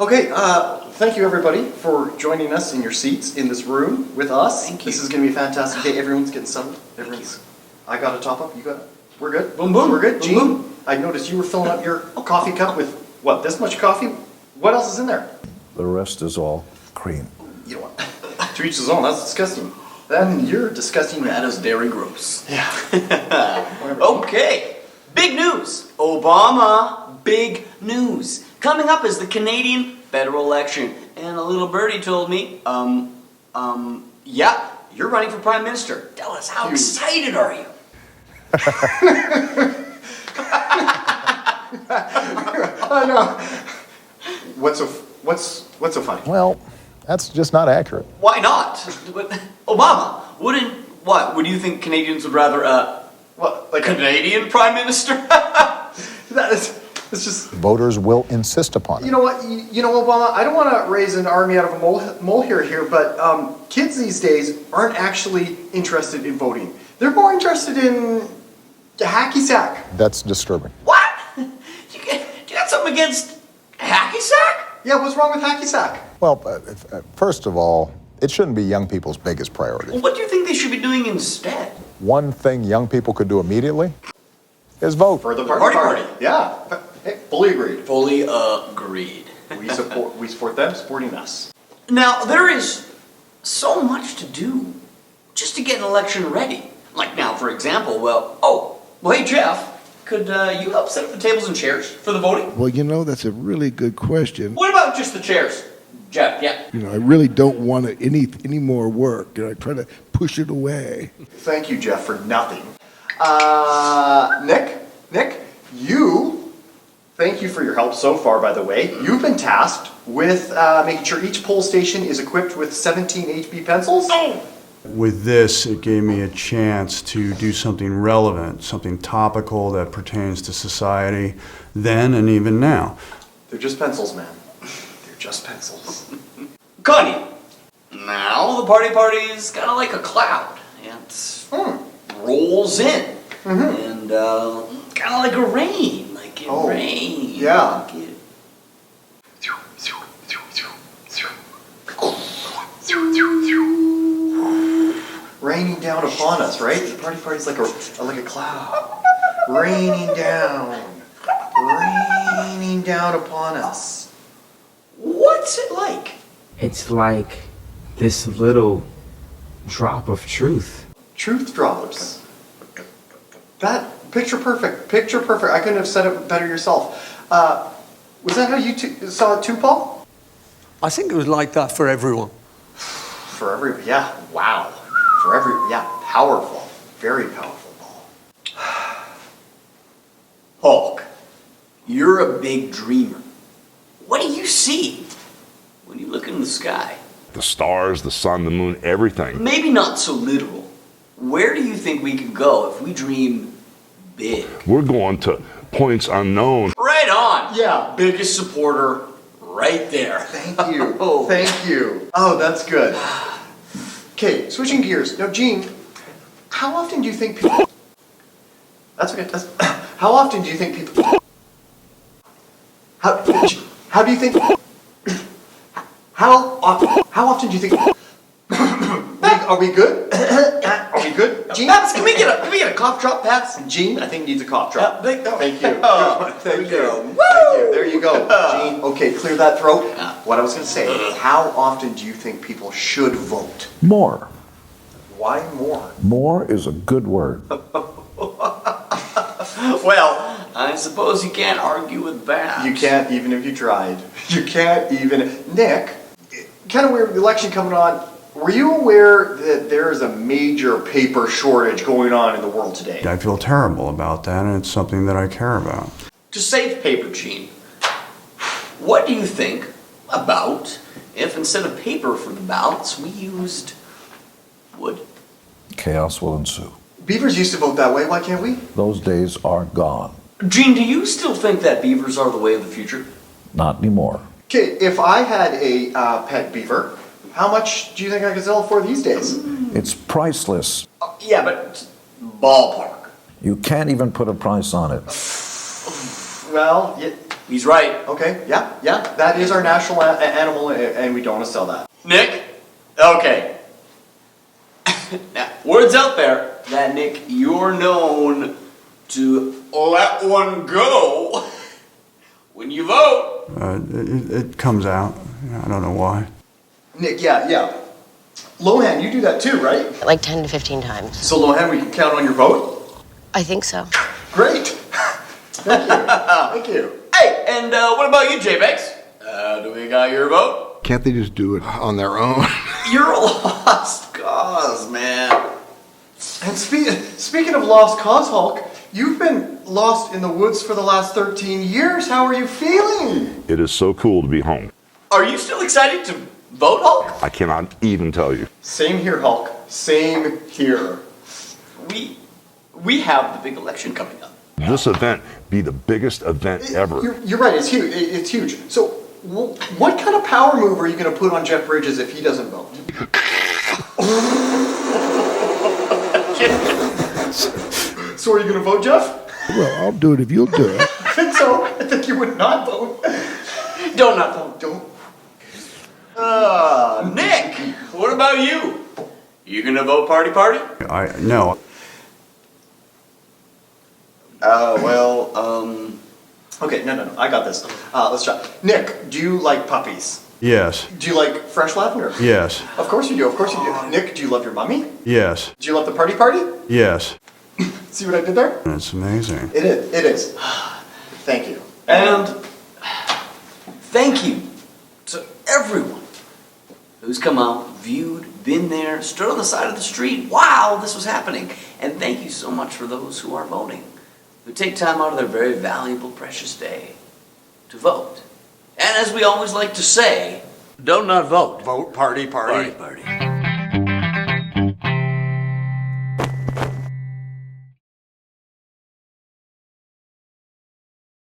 Okay, thank you everybody for joining us in your seats in this room with us. Thank you. This is going to be a fantastic day. Everyone's getting settled. I got a top up. You got it. We're good. Boom, boom. We're good. Boom, Gene, boom. I noticed you were filling up your coffee cup with what? This much coffee? What else is in there? The rest is all cream. You know what? To each his own. That's disgusting. Then you're disgusting. That is very gross. Yeah. Whatever. Okay, big news. Obama, big news. Coming up is the Canadian federal election. And a little birdie told me, yeah, you're running for prime minister. Tell us, how excited are you? I know. What's so funny? Well, that's just not accurate. Why not? Obama, what? Would you think Canadians would rather, What? Like Canadian prime minister? it's just. Voters will insist upon it. You know what? You know, Obama, I don't want to raise an army out of a molehill here, but kids these days aren't actually interested in voting. They're more interested in the hacky sack. That's disturbing. What? You got something against hacky sack? Yeah, what's wrong with hacky sack? Well, first of all, it shouldn't be young people's biggest priority. Well, what do you think they should be doing instead? One thing young people could do immediately is vote. For the Party. Yeah, hey, fully agreed. Fully agreed. We support them supporting us. Now, there is so much to do just to get an election ready. Like now, for example, hey, Jeff, could you help set up the tables and chairs for the voting? Well, you know, that's a really good question. What about just the chairs? Jeff, yeah. You know, I really don't want any more work. You know, I try to push it away. Thank you, Jeff, for nothing. Nick, thank you for your help so far, by the way. You've been tasked with making sure each poll station is equipped with 17 HB pencils. Oh! With this, it gave me a chance to do something relevant, something topical that pertains to society then and even now. They're just pencils, man. They're just pencils. Connie, now the party is kind of like a cloud. It rolls in. And kind of like a rain. Like it rains. Yeah. Like it... Raining down upon us, right? The party's like a cloud. Raining down upon us. What's it like? It's like this little drop of truth. Truth drops. That picture perfect. I couldn't have said it better yourself. Was that how you saw it too, Paul? I think it was like that for everyone. Yeah. Wow. Powerful. Very powerful, Paul. Hulk, you're a big dreamer. What do you see when you look in the sky? The stars, the sun, the moon, everything. Maybe not so literal. Where do you think we could go if we dream big? We're going to points unknown. Right on! Yeah. Biggest supporter right there. Thank you. Thank you. Oh, that's good. Okay, switching gears. Now, Gene, how often do you think people... That's okay. How often do you think people... How do you think... How often do you think... Are we good? Are we good? Gene? Paps, can we get a cough drop, Paps? Gene, I think needs a cough drop. Thank you. Thank Thank you. you. There you go. Gene, okay, clear that throat. What I was going to say, how often do you think people should vote? More. Why more? More is a good word. Well, I suppose you can't argue with that. You can't even if you tried. You can't even. Nick, kind of weird election coming on. Were you aware that there is a major paper shortage going on in the world today? I feel terrible about that, and it's something that I care about. To save paper, Gene, what do you think about if instead of paper for the ballots, we used wood? Chaos will ensue. Beavers used to vote that way. Why can't we? Those days are gone. Gene, do you still think that beavers are the way of the future? Not anymore. Okay, if I had a pet beaver, how much do you think I could sell it for these days? It's priceless. Yeah, but ballpark. You can't even put a price on it. Well, He's right. Okay, yeah, that is our national animal, and we don't want to sell that. Nick? Okay. Now, word's out there that, Nick, you're known to let one go when you vote. It comes out. I don't know why. Nick, yeah. Lohan, you do that too, right? Like 10 to 15 times. So Lohan, we can count on your vote? I think so. Great. Thank you. Thank you. Hey, and what about you, J-Bex? Do we got your vote? Can't they just do it on their own? You're a lost cause, man. And speaking of lost cause, Hulk, you've been lost in the woods for the last 13 years. How are you feeling? It is so cool to be home. Are you still excited to vote, Hulk? I cannot even tell you. Same here, Hulk. Same here. We have the big election coming up. This event be the biggest event ever. You're right. It's huge. It's huge. So, what kind of power move are you going to put on Jeff Bridges if he doesn't vote? So, are you going to vote, Jeff? Well, I'll do it if you'll do it. I think so. I think you would not vote. Don't not vote. Don't. Nick, what about you? You gonna vote party? No. Okay, no. I got this. Let's try. Nick, do you like puppies? Yes. Do you like fresh lavender? Yes. Of course you do. Of course you do. Nick, do you love your mummy? Yes. Do you love the party? Yes. See what I did there? That's amazing. It is. It is. Thank you. And thank you to everyone who's come out, viewed, been there, stood on the side of the street while this was happening. And thank you so much for those who are voting, who take time out of their very valuable, precious day to vote. And as we always like to say, don't not vote. Vote party. Party.